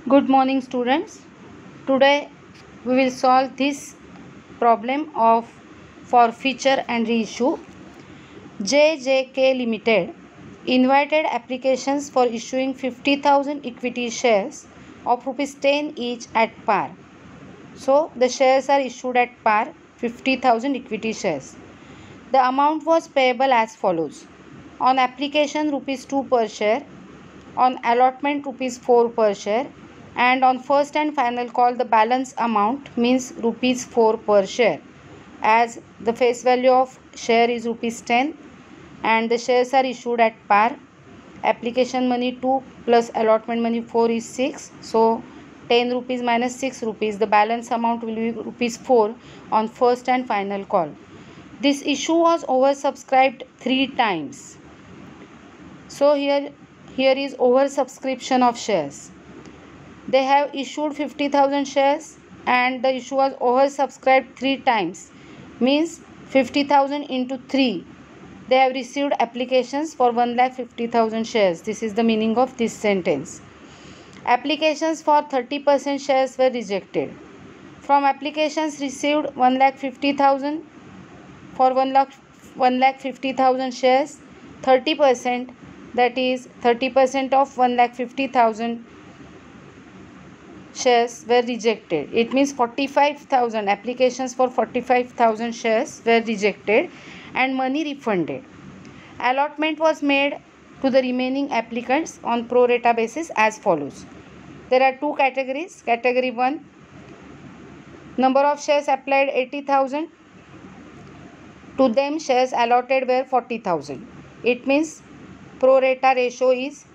Good morning, students. Today we will solve this problem of forfeiture and reissue. JJK Limited invited applications for issuing 50,000 equity shares of rupees 10 each at par. So the shares are issued at par, 50,000 equity shares. The amount was payable as follows: on application rupees 2 per share, on allotment rupees 4 per share, and on first and final call the balance amount means rupees 4 per share, as the face value of share is rupees 10 and the shares are issued at par. Application money 2 plus allotment money 4 is 6, so 10 rupees minus 6 rupees, the balance amount will be rupees 4 on first and final call. This issue was oversubscribed 3 times. So here is oversubscription of shares. They have issued 50,000 shares and the issue was oversubscribed 3 times, means 50,000 into 3. They have received applications for 1,50,000 shares. This is the meaning of this sentence. Applications for 30% shares were rejected. From applications received 1,50,000 for 1,50,000 shares, 30%, that is 30% of 1,50,000 shares were rejected. It means 45,000 applications for 45,000 shares were rejected and money refunded. Allotment was made to the remaining applicants on pro rata basis as follows. There are 2 categories. Category 1, number of shares applied 80,000. To them shares allotted were 40,000. It means pro rata ratio is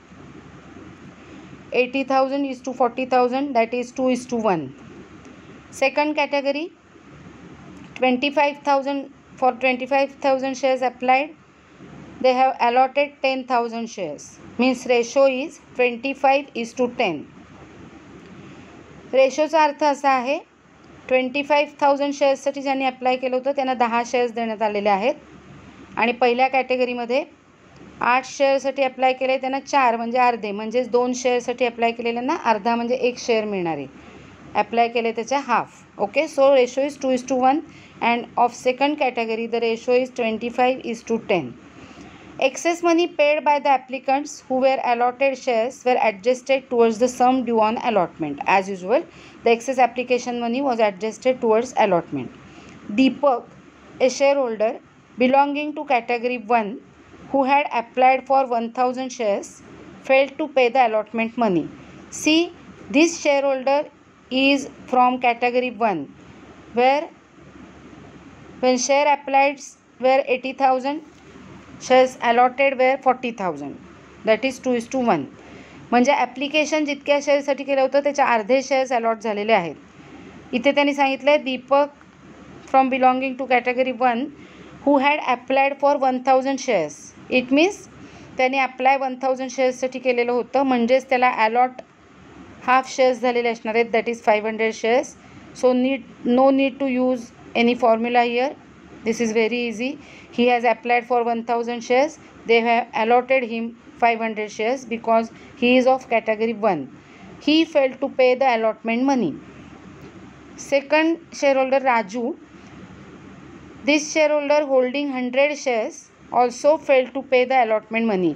80,000 is to 40,000, that is 2 is to 1. Second category, 25,000, for 25,000 shares applied, they have allotted 10,000 shares, means ratio is 25 is to 10. रेशोचा अर्थ असा आहे, 25,000 शेअर्ससाठी ज्यांनी apply केलं होतं त्यांना 10 shares देण्यात आलेले आहेत आणि पहिल्या कॅटेगरीमध्ये 8 शेअरसाठी अप्लाय केले त्यांना 4 म्हणजे अर्धे, म्हणजेच 2 शेअरसाठी अप्लाय केलेल्यांना अर्धा म्हणजे 1 शेअर मिळणार आहे. अप्लाय केले त्याच्या half. Okay, so ratio is 2 is to 1 and of second category the ratio is 25 is to 10. Excess money paid by the applicants who were allotted shares were adjusted towards the sum due on allotment. As usual, the excess application money was adjusted towards allotment. Deepak, a shareholder belonging to category 1 who had applied for 1,000 shares, failed to pay the allotment money. See, this shareholder is from category 1 where when share applied were 80,000, shares allotted were 40,000, that is 2 is to 1. म्हणजे application जितक्या शेअरसाठी केलं होतं त्याच्या अर्धे shares allot झालेले आहेत. इथे त्यांनी सांगितलं आहे Deepak from belonging to category 1 who had applied for 1,000 shares. It means त्याने अप्लाय 1,000 शेअर्ससाठी केलेलं होतं, म्हणजेच त्याला अलॉट हाफ शेअर्स झालेले असणार आहेत, that is 500 shares. So no need to use any formula here. This is very easy. He has applied for 1,000 shares. They have allotted him 500 shares because he is of category 1. He failed to pay the allotment money. Second shareholder Raju. This shareholder holding 100 shares also failed to pay the allotment money.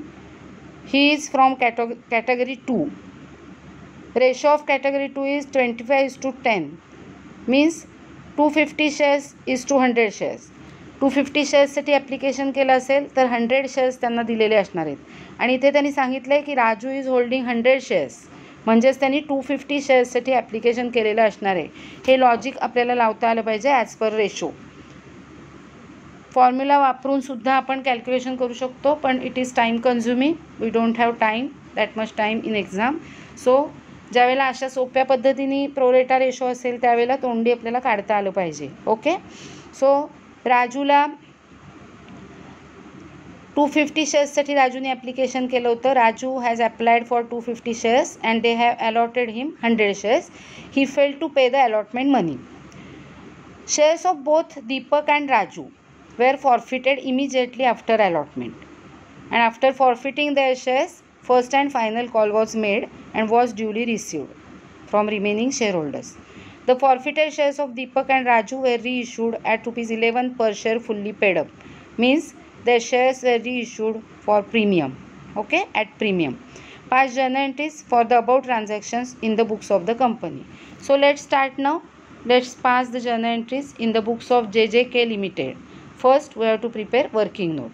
He is from category 2. Ratio of category 2 is 25 is to 10. Means 250 shares is to 100 shares. 250 शेअर्ससाठी application केलं असेल तर 100 shares त्यांना दिलेले असणार आहेत आणि इथे त्यांनी सांगितलं आहे की राजू इज होल्डिंग 100 शेअर्स, म्हणजेच त्यांनी 250 शेअर्ससाठी ॲप्लिकेशन केलेलं असणार आहे. हे लॉजिक आपल्याला लावता आलं पाहिजे ॲज पर रेशो. फॉर्म्युला वापरूनसुद्धा आपण कॅल्क्युलेशन करू शकतो, पण it is time consuming. We don't have time that much time in exam. So ज्यावेळेला अशा सोप्या पद्धतीने प्रोरेटा रेशो असेल त्यावेळेला तोंडी आपल्याला काढता आलं पाहिजे. ओके, सो राजूला 250 शेअर्ससाठी राजूने ॲप्लिकेशन केलं होतं. Raju has applied for 250 shares and they have allotted him 100 shares. He failed to pay the allotment money. Shares of both Deepak and Raju were forfeited immediately after allotment, and after forfeiting their shares, first and final call was made and was duly received. from remaining shareholders. The forfeited shares of Deepak and Raju were reissued at rupees 11 per share fully paid up. Means their shares were reissued for premium. Okay, at premium. Pass journal entries for the above transactions in the books of the company. So let's start now. Let's pass the journal entries in the books of JJK Limited. First, we have to prepare working note.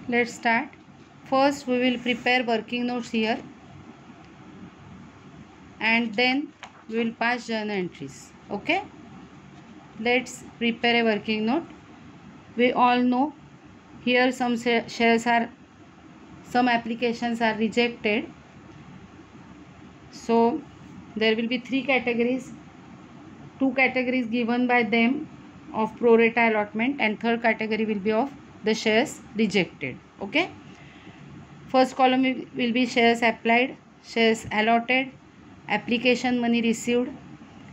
Let's start. First, we will prepare working notes here, and then we will pass journal entries. Okay. Let's prepare a working note. We all know here some applications are rejected. So there will be 3 categories. 2 categories given by them of pro rata allotment, and third category will be of the shares rejected. Okay. First column will be shares applied, shares allotted, application money received,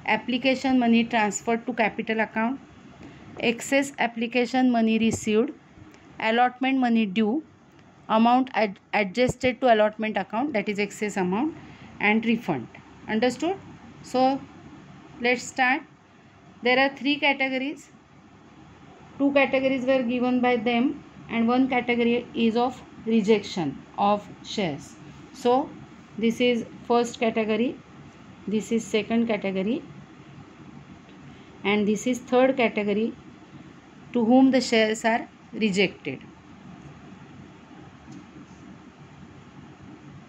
application money transferred to capital account, excess application money received, allotment money due, amount adjusted to allotment account, that is excess amount, and refund. Understood? So let's start. There are 3 categories. 2 categories were given by them, and 1 category is of rejection of shares. So this is first category, this is second category, and this is third category to whom the shares are rejected.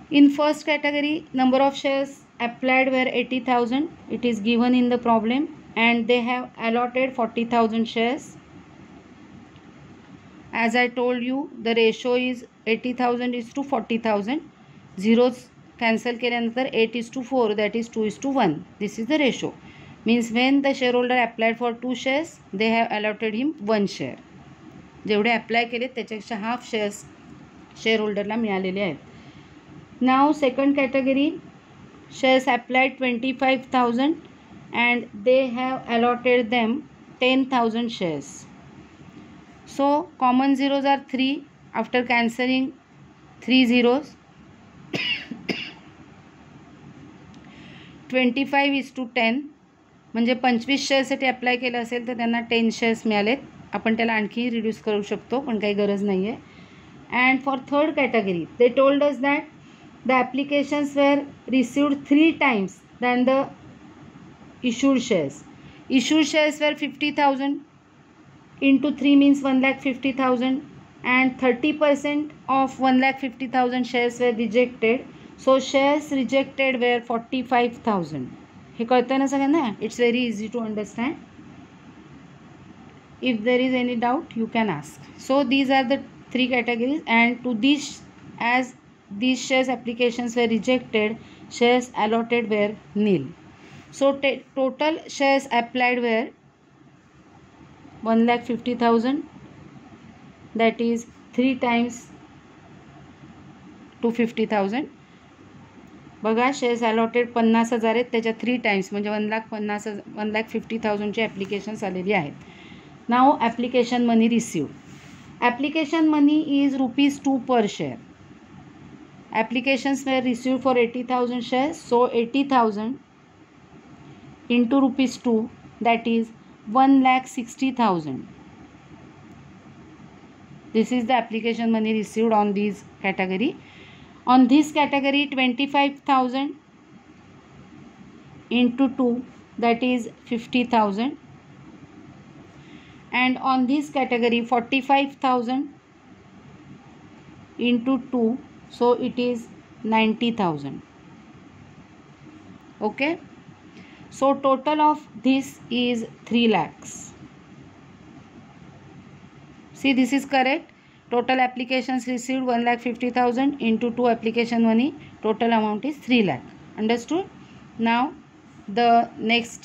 In first category, number of shares applied were 80,000. It is given in the problem, and they have allotted 40,000 shares. As I told you, the ratio is 80,000 is to 40,000. Zeros cancel केल्यानंतर 8:4, that is 2:1. This is the ratio. Means when the shareholder applied for 2 shares, they have allotted him 1 share. जेवढे apply केले त्याच्यापेक्षा half shares शेअरहोल्डरला मिळालेले आहेत. Now second category, shares applied 25,000 and they have allotted them 10,000 shares. So common zeros are 3 after cancelling 3 zeros. 25:10 म्हणजे 25 शेअर्ससाठी apply केलं असेल तर त्यांना 10 शेअर्स मिळालेत. आपण त्याला आणखी रिड्यूस करू शकतो, पण काही गरज नाही आहे. And for third category they told us that the applications were received 3 times than the issued shares. Issued shares were 50,000 into 3 means 1,50,000, and 30% of 1,50,000 shares were rejected. So shares rejected were 45,000. हे कळतं ना सगळ्यांना? It's very easy to understand. If there is any doubt, you can ask. So these are the 3 categories, and to these, as these shares applications were rejected, shares allotted were nil. So total shares applied were 1,50,000, that is 3 times 250,000. बघा shares allotted 50,000 आहेत, त्याच्या 3 times म्हणजे 1,50,000 ची applications आलेली आहेत. नाव application money received. Application money is ₹2 per share. Applications were received for 80,000 shares. So 80,000 into ₹2, that is 1,60,000. This is the application money received on this category. On this category, 25,000 into 2, that is 50,000. And on this category, 45,000 into 2, so it is 90,000. Okay, so total of this is 3 lakhs. See, this is correct. Total applications received 1,50,000 into 2 application money. Total amount is 3 lakh. Understood? Now the next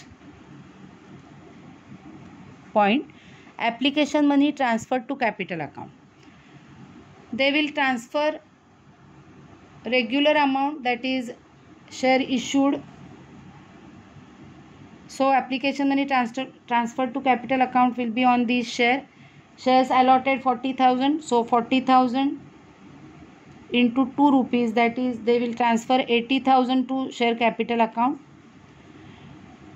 point, application money transferred to capital account. They will transfer regular amount, that is share issued. So application money transferred to capital account will be on this share. Shares allotted 40,000, so 40,000 into 2 rupees, that is they will transfer 80,000 to share capital account.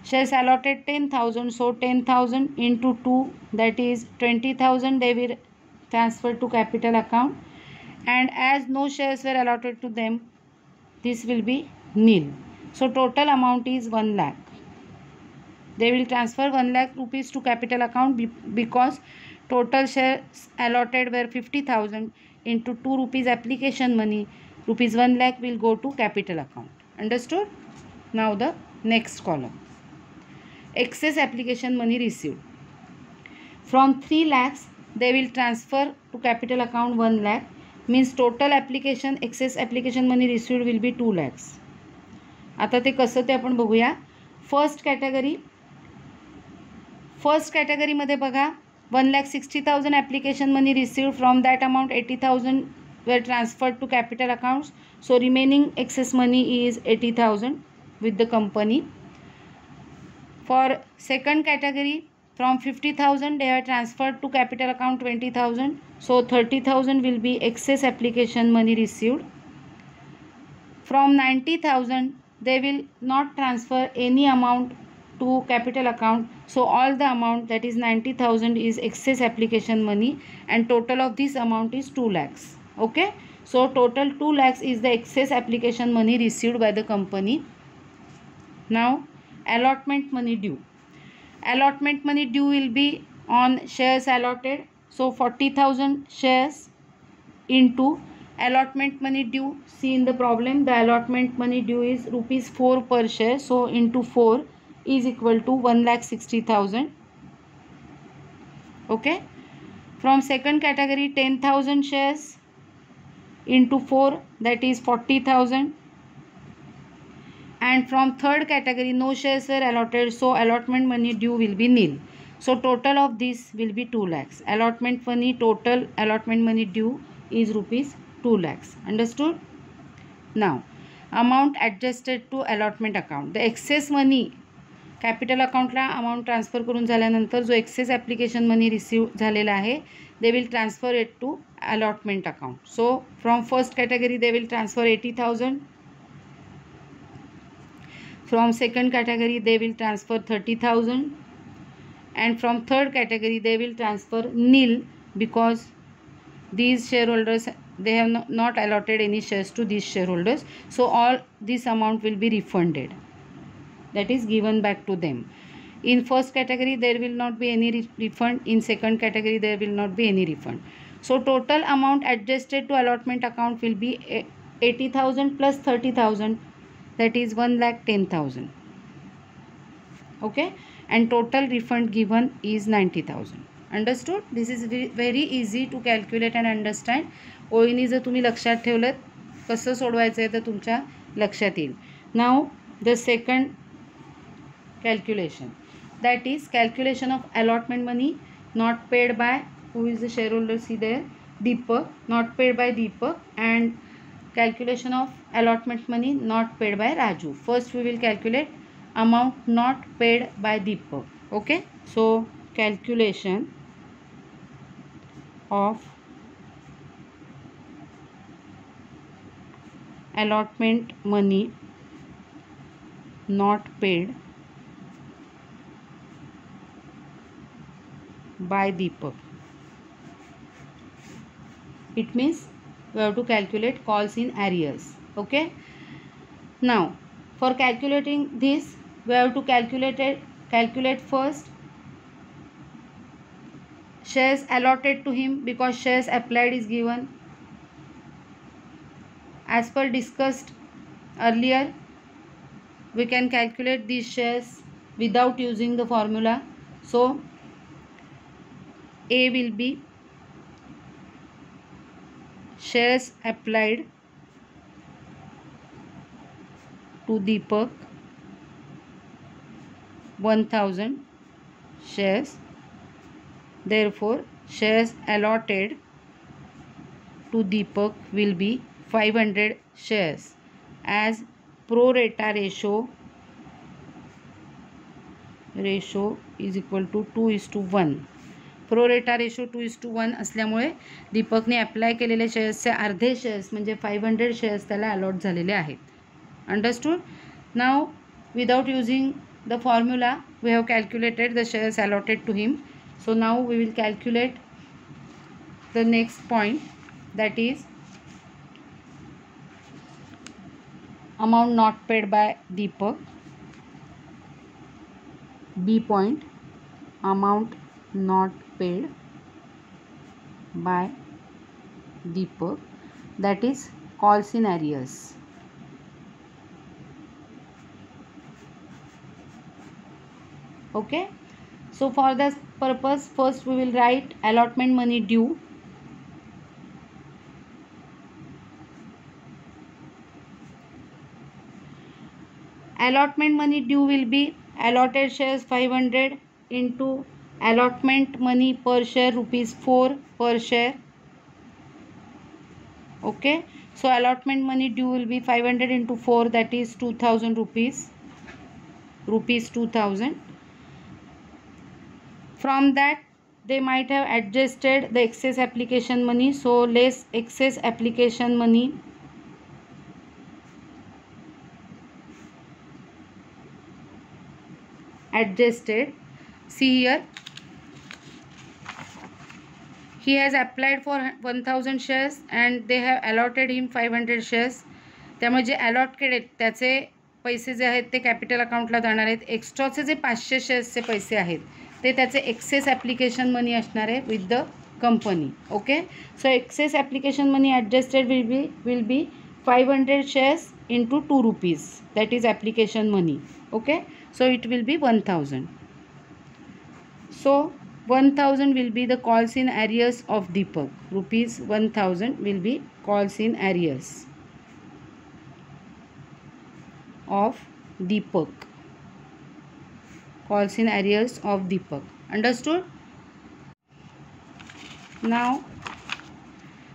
Shares allotted 10,000, so 10,000 into 2, that is 20,000 they will transfer to capital account. And as no shares were allotted to them, this will be nil. So total amount is 1 lakh. They will transfer 1 lakh rupees to capital account because total shares allotted were 50,000 into 2 rupees application money. Rupees 1 lakh will go to capital account. Understood? Now the next column. Excess application money received. From 3 lakhs, they will transfer to capital account 1 lakh. Means total application, excess application money received will be 2 lakhs. आता ते कसं ते आपण बघूया. First कॅटेगरीमध्ये बघा 1,60,000 application money received. From that amount 80,000 were transferred to capital accounts. So remaining excess money is 80,000 with the company. For second category, from 50,000 they are transferred to capital account 20,000. So 30,000 will be excess application money received. From 90,000 they will not transfer any amount to capital account. So all the amount, that is 90,000, is excess application money, and total of this amount is 2 lakhs. Okay, so total 2 lakhs is the excess application money received by the company. Now allotment money due. Allotment money due will be on shares allotted. So 40,000 shares into allotment money due. See in the problem, the allotment money due is rupees 4 per share. So into 4 is equal to 1,60,000. Okay. From second category, 10,000 shares into 4, that is 40,000. And from third category, no shares were allotted, so allotment money due will be nil. So total of this will be 2 lakhs. Allotment money, total allotment money due is rupees 2 lakhs. Understood? Now amount adjusted to allotment account. The excess money capital अकाउंटला amount transfer करून झाल्यानंतर जो excess application money receive झालेला आहे, they will transfer it to allotment account. So from first category they will transfer 80,000. From second category they will transfer 30,000. and from third category they will transfer nil because these shareholders, they have not allotted any shares to these shareholders. So all this amount will be refunded, that is given back to them. In first category there will not be any refund. In second category there will not be any refund. So total amount adjusted to allotment account will be 80,000 plus 30,000, that is 1,10,000. Okay, and total refund given is 90,000. Understood? This is very easy to calculate and understand. ओळीने जर तुम्ही लक्षात ठेवलं कसं सोडवायचं आहे तर तुमच्या लक्षात येईल. Now the second calculation, that is calculation of allotment money not paid by, who is the shareholder, see there, Deepak, not paid by Deepak, and calculation of allotment money not paid by Raju. First we will calculate amount not paid by Deepak. Okay, so calculation of allotment money not paid by Deepak. It means we have to calculate calls in arrears. Okay, now for calculating this we have to calculate first shares allotted to him, because shares applied is given. As per discussed earlier, we can calculate these shares without using the formula. So A will be shares applied to Deepak 1,000 shares. Therefore shares allotted to Deepak will be 500 shares, as pro rata ratio is equal to 2:1. Pro रेटा ratio 2:1 असल्यामुळे दीपकने apply केलेले शेअर्सचे अर्धे shares म्हणजे 500 shares त्याला allot झालेले आहेत. Understood. Now without using the formula we have calculated the shares allotted to him. So now we will calculate the next point, that is amount not paid by Deepak. B point, amount not paid by Deepak, that is calls in arrears. Okay, so for this purpose first we will write allotment money due. Allotment money due will be allotted shares 500 into allotment money per share ₹4 per share. Okay, so allotment money due will be 500 into 4, that is 2000 rupees, rupees 2000. From that they might have adjusted the excess application money, so less excess application money adjusted. See here, he has applied for 1000 shares and they have allotted him 500 shares. त्यामुळे जे allot केले त्याचे पैसे जे आहेत ते capital अकाउंटला जाणार आहेत. एक्स्ट्राचे जे 500 शेअर्सचे पैसे आहेत ते त्याचे एक्सेस ॲप्लिकेशन मनी असणार आहे with the company. Okay, so excess application money adjusted will be 500 shares into 2 rupees, that is application money. Okay, so it will be 1000. So 1000 will be the calls in arrears of Deepak. Rupees 1000 will be calls in arrears of Deepak. Calls in arrears of Deepak. Understood? Now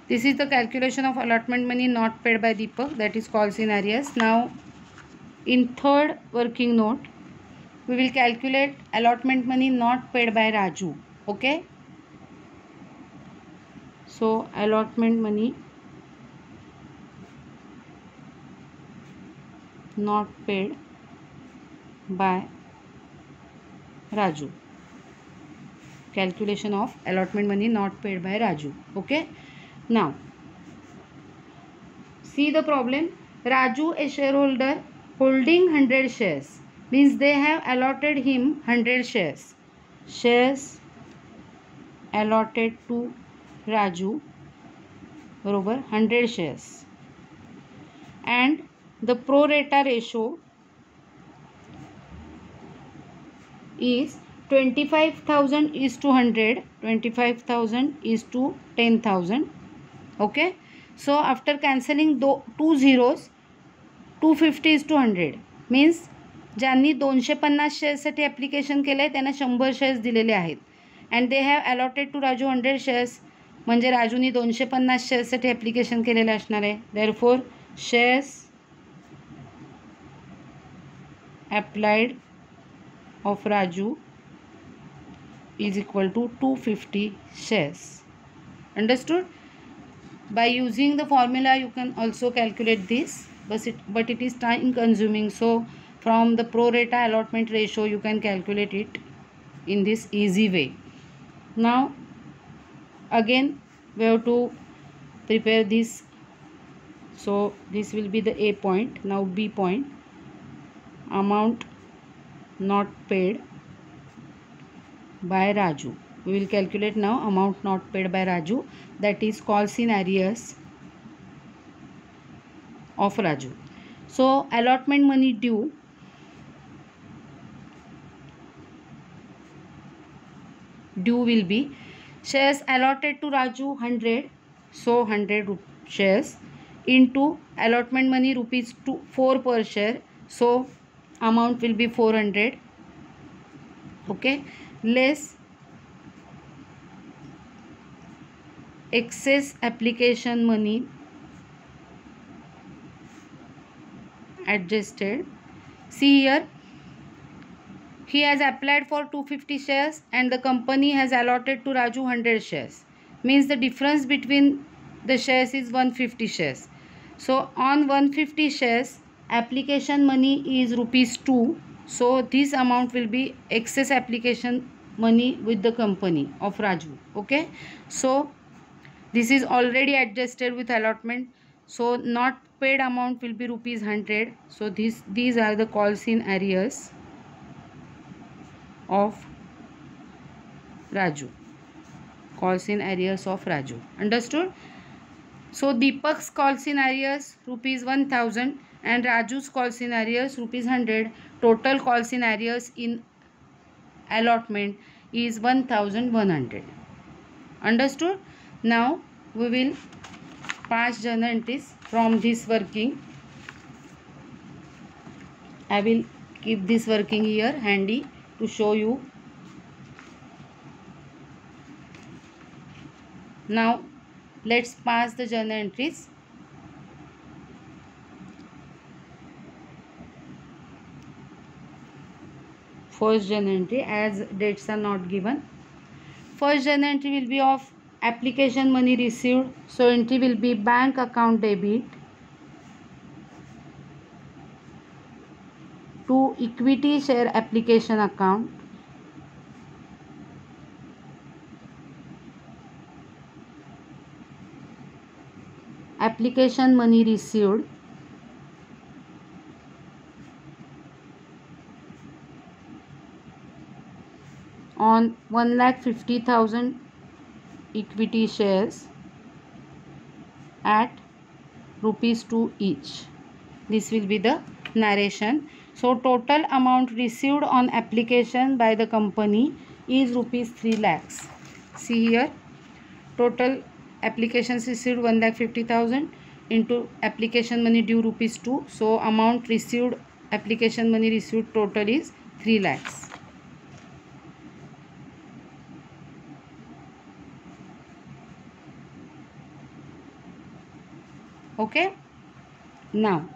this is the calculation of allotment money not paid by Deepak, that is calls in arrears. Now in third working note we will calculate allotment money not paid by Raju. Okay, so allotment money not paid by Raju. Calculation of allotment money not paid by Raju. Okay, now see the problem. Raju, a shareholder holding 100 shares, means they have allotted him 100 shares. Shares allotted to Raju बरोबर 100 shares, and the pro rata ratio is 25,000 is to 100, 25,000 is to 10,000. Okay, so after cancelling two zeros, 250 is to 100 means ज्यांनी 250 शेअर्ससाठी application केलं आहे त्यांना 100 shares दिलेले आहेत. And they have allotted to Raju 100 shares, म्हणजे राजूनी 250 शेअर्ससाठी ॲप्लिकेशन केलेलं असणार आहे. Therefore shares applied of Raju is equal to 250 shares. Understood? By using the formula you can also calculate this, but it is time consuming, so from the pro rata allotment ratio you can calculate it in this easy way. Now again we have to prepare this, so this will be the A point. Now B point, amount not paid by Raju. We will calculate now amount not paid by Raju, that is calls in arrears of Raju. So allotment money due will be shares allotted to Raju 100, so 100 shares into allotment money ₹4 per share, so amount will be 400. Okay, less excess application money adjusted. See here, he has applied for 250 shares and the company has allotted to Raju 100 shares. Means the difference between the shares is 150 shares. So on 150 shares, application money is rupees 2. So this amount will be excess application money with the company of Raju. Okay. So this is already adjusted with allotment. So not paid amount will be rupees 100. So these are the calls in arrears of Raju. Calls in arrears of Raju. Understood? So Deepak's calls in arrears rupees 1000 and Raju's calls in arrears rupees 100. Total calls in arrears in allotment is 1100. Understood? Now we will pass journal entries from this working. I will keep this working here handy to show you. Now let's pass the journal entries. First journal entry, as dates are not given. First journal entry will be of application money received. So entry will be bank account debit to equity share application account. Application money received on 1,50,000 equity shares at rupees 2 each. This will be the narration. So total amount received on application by the company is rupees 3 lakhs. See here, total applications received 1,50,000 into application money due rupees 2. So amount received, application money received total is 3 lakhs. Okay. Now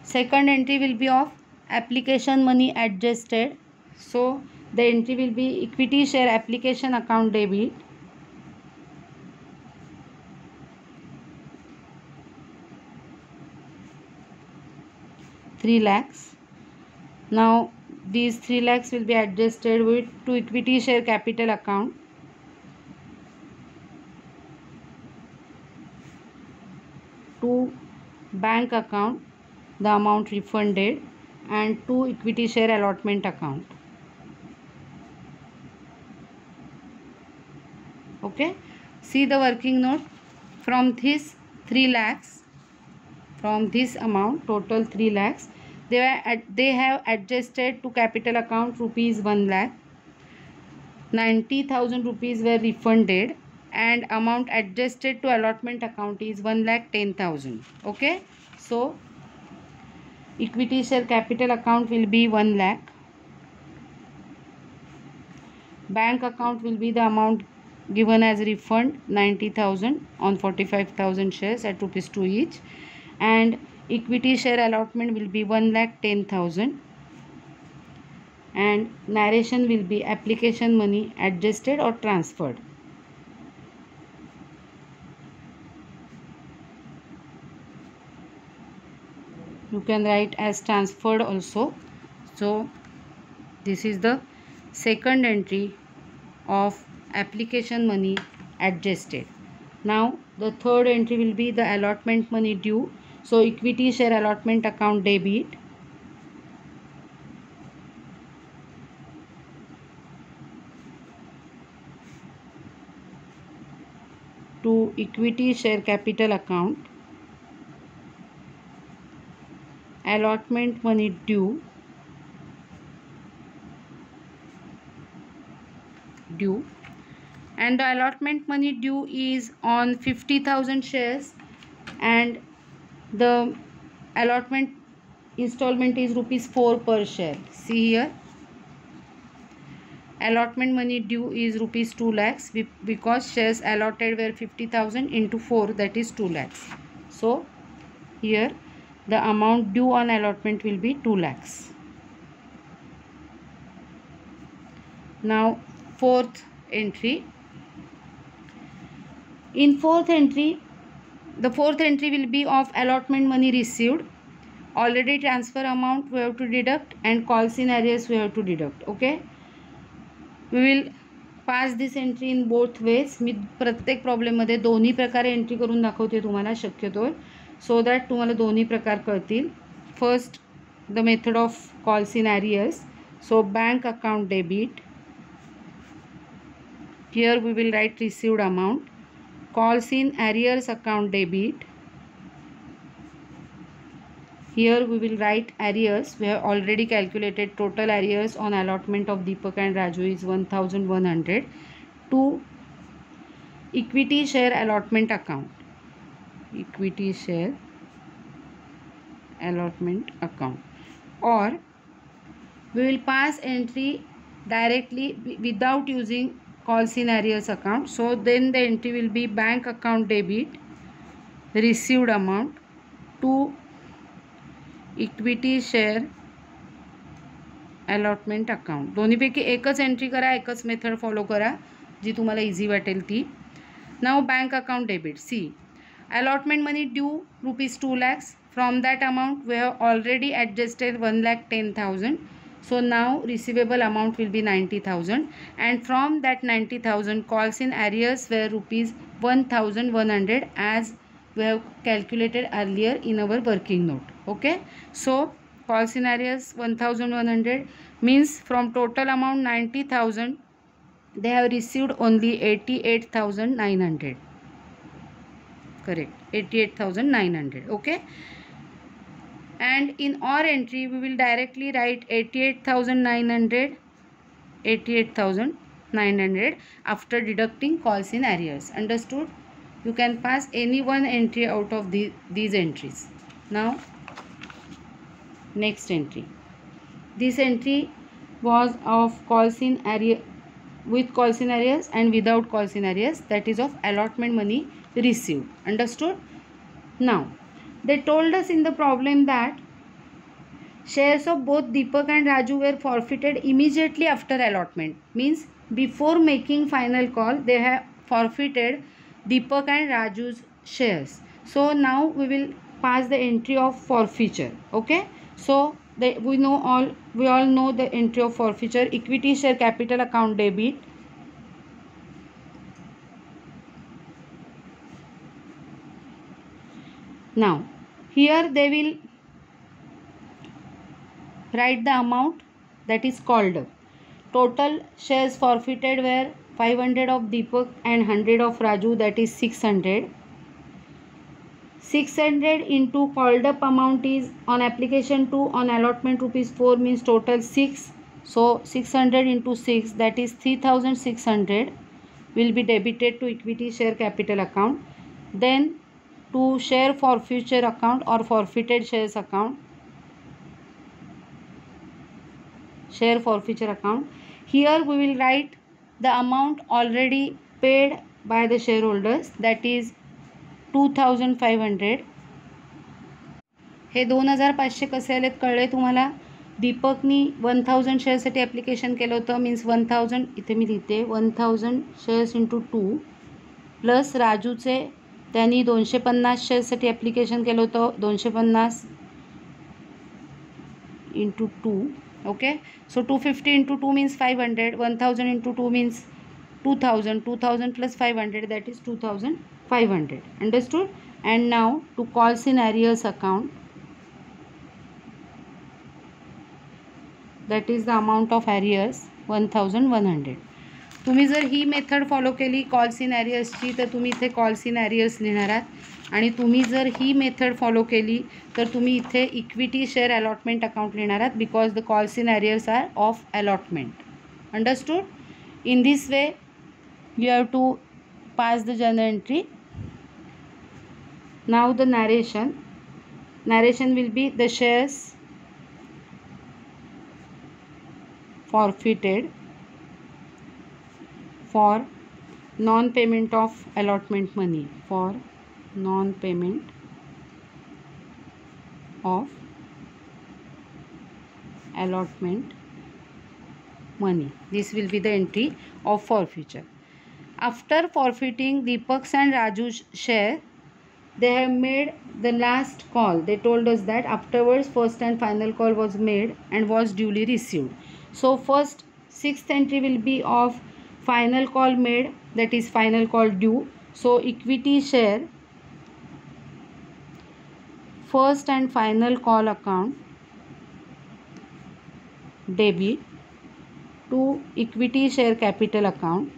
second entry will be of application money adjusted. So the entry will be equity share application account debit ₹3 lakhs. Now these 3 lakhs will be adjusted with to equity share capital account to bank account, the amount refunded, and to equity share allotment account. Okay, see the working note. From this 3 lakhs, from this amount total 3 lakhs, they have adjusted to capital account rupees 1 lakh. 90,000 rupees were refunded and amount adjusted to allotment account is 1,10,000. Okay, so equity share capital account will be 1 lakh. Bank account will be the amount given as refund 90,000 on 45,000 shares at rupees 2 each, and equity share allotment will be 1,10,000, and narration will be application money adjusted or transferred. You can write as transferred also. So this is the second entry of application money adjusted. Now the third entry will be the allotment money due. So equity share allotment account debit to equity share capital account, allotment money due and the allotment money due is on 50,000 shares, and the allotment installment is rupees 4 per share. See here, allotment money due is rupees 2 lakhs because shares allotted were 50,000 into 4, that is 2 lakhs. So here the amount due on allotment will be 2 lakhs. Now fourth entry. In fourth entry, the fourth entry will be of allotment money received, already transfer amount we have to deduct, and calls in arrears we have to deduct. Okay, we will pass this entry in both ways. मी प्रत्येक प्रॉब्लेममध्ये दोन्ही प्रकारे entry करून दाखवते तुम्हाला शक्यतो, so that तुम्हाला दोन्ही प्रकार कळतील. First, the method of calls in arrears. So bank account debit. Here we will write received amount. Calls in arrears account debit. Here we will write arrears. We have already calculated total arrears on allotment of Deepak and Raju is 1100. To equity share allotment account. Equity share allotment account. Or we will pass entry directly without using calls in arrears account. So then the entry will be bank account debit, received amount to equity share allotment account. दोन्हीपैकी एकच entry करा, एकच method follow करा जी तुम्हाला easy वाटेल ती. नाव bank account debit. See, allotment money due ₹2 lakhs. From that amount we have already adjusted 1,10,000. So now receivable amount will be 90,000, and from that 90,000 calls in arrears were ₹1,100 as we have calculated earlier in our working note. Okay, so calls in arrears 1,100 means from total amount 90,000 they have received only 88,900. Correct, 88,900. Okay, and in our entry we will directly write 88,900 after deducting calls in arrears. Understood? You can pass any one entry out of these entries. Now next entry. This entry was of calls in arrears, with calls in arrears and without calls in arrears, that is of allotment money received. Understood? Now they told us in the problem that shares of both Deepak and Raju were forfeited immediately after allotment. Means before making final call they have forfeited Deepak and Raju's shares. So now we will pass the entry of forfeiture. Okay, so we all know the entry of forfeiture. Equity share capital account debit. Now here they will write the amount that is called up. Total shares forfeited were 500 of Deepak and 100 of Raju, that is 600. 600 into called up amount is on application 2 on allotment ₹4 means total 6. So 600 into 6, that is 3,600 will be debited to equity share capital account. Then to share forfeiture account or forfeited shares account. Share forfeiture account. Here we will write the amount already paid by the shareholders, that is 2,500. हे 2,500 कसे आलेत कळले तुम्हाला. दीपकनी 1,000 शेअरसाठी application केलं होतं, means 1,000 इथे मी लिहिते 1,000 shares into 2 plus राजूचे त्यांनी 250 शेअर्ससाठी ॲप्लिकेशन केलं होतं, 250 into 2. Okay, so 250 into 2 means 500, 1000 into 2 means 2000, 2000 plus 500, that is 2500. Understood? And now to calls in arrears account, that is the amount of arrears 1100. तुम्ही जर ही मेथड फॉलो केली कॉल्स इन ॲरियर्सची तर तुम्ही इथे कॉल्स इन ॲरियर्स लिहिणार आहात, आणि तुम्ही जर ही मेथड फॉलो केली तर तुम्ही इथे इक्विटी शेअर अलॉटमेंट अकाउंट लिहिणार आहात, because the calls in arrears are of allotment. Understood? In this way you have to pass the journal entry. नाव the narration will be the shares forfeited for non-payment of allotment money, for non-payment of allotment money. This will be the entry of forfeiture. After forfeiting Deepak's and Raju's share, they have made the last call. They told us that afterwards first and final call was made and was duly received. So first sixth entry will be of final call made, that is final call due. So equity share first and final call account debit to equity share capital account.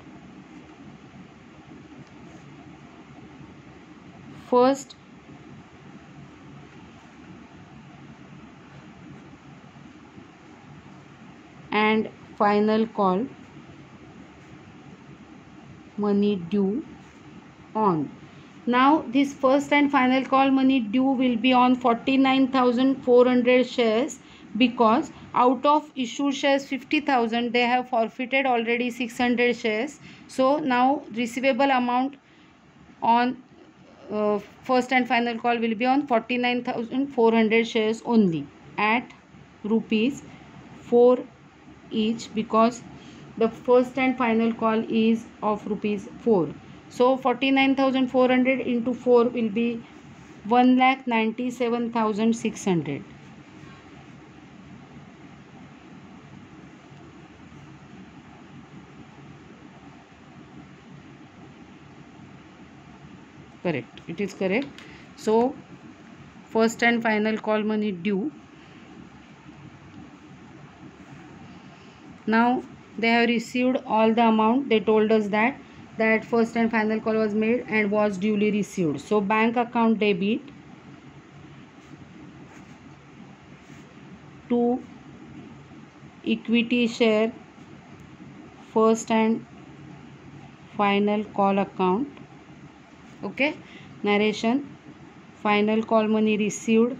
First and final call money due on. Now this first and final call money due will be on 49,400 shares, because out of issued shares 50,000 they have forfeited already 600 shares. So now receivable amount on first and final call will be on 49,400 shares only at rupees 4 each, because the first and final call is of rupees 4. So 49,400 into 4 will be 1,97,600. Correct, it is correct. So first and final call money due. Now they have received all the amount. They told us that first and final call was made and was duly received. So bank account debit to equity share first and final call account. Okay, narration. Final call money received,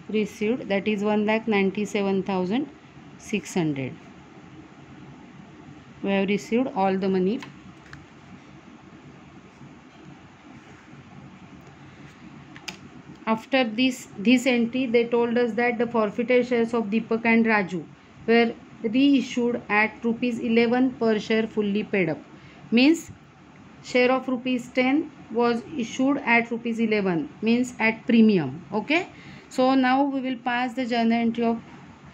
that is 1,97,600. We have received all the money. After this entry, they told us that the forfeited shares of Deepak and Raju were reissued at rupees 11 per share fully paid up. Means share of rupees 10 was issued at rupees 11, means at premium. Okay. So now we will pass the journal entry of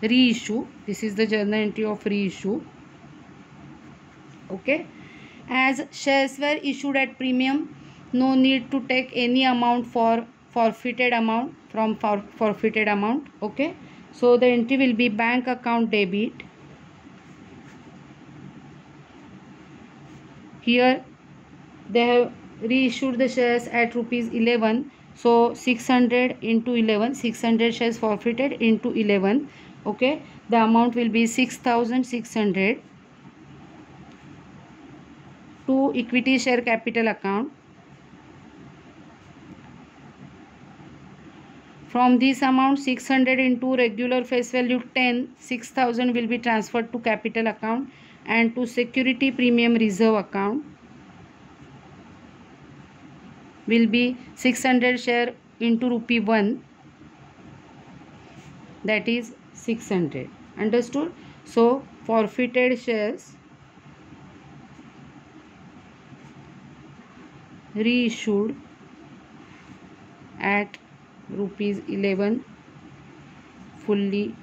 reissue. This is the journal entry of reissue. Okay. As shares were issued at premium, no need to take any amount for forfeited amount from forfeited amount. Okay. So the entry will be bank account debit. Here they have reissued the shares at rupees 11. So 600 into 11, 600 shares forfeited into 11. Okay. The amount will be 6,600 to equity share capital account. From this amount 600 into regular face value 10, 6,000 will be transferred to capital account and to security premium reserve account will be 600 share into rupee 1, that is 600. Understood? So forfeited shares reissued at rupees 11 fully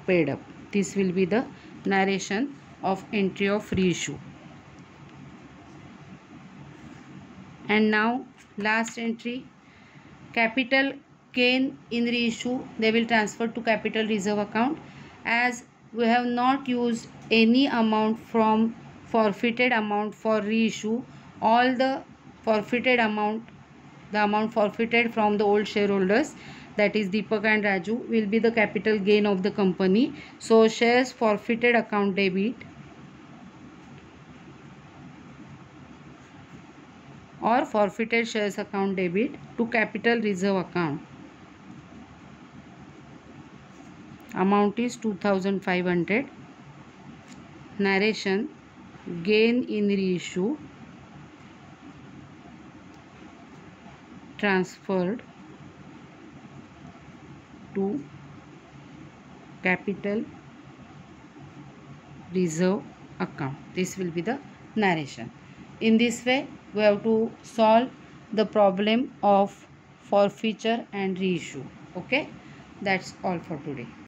paid up. This will be the narration of entry of reissue. And now last entry, capital gain in reissue, they will transfer to capital reserve account. As we have not used any amount from forfeited amount for reissue, all the forfeited amount, the amount forfeited from the old shareholders, that is Deepak and Raju, will be the capital gain of the company. So shares forfeited account debit or forfeited shares account debit to capital reserve account. Amount is 2,500. Narration, gain in reissue transferred to capital reserve account. This will be the narration. In this way we have to solve the problem of forfeiture and reissue. Okay, that's all for today.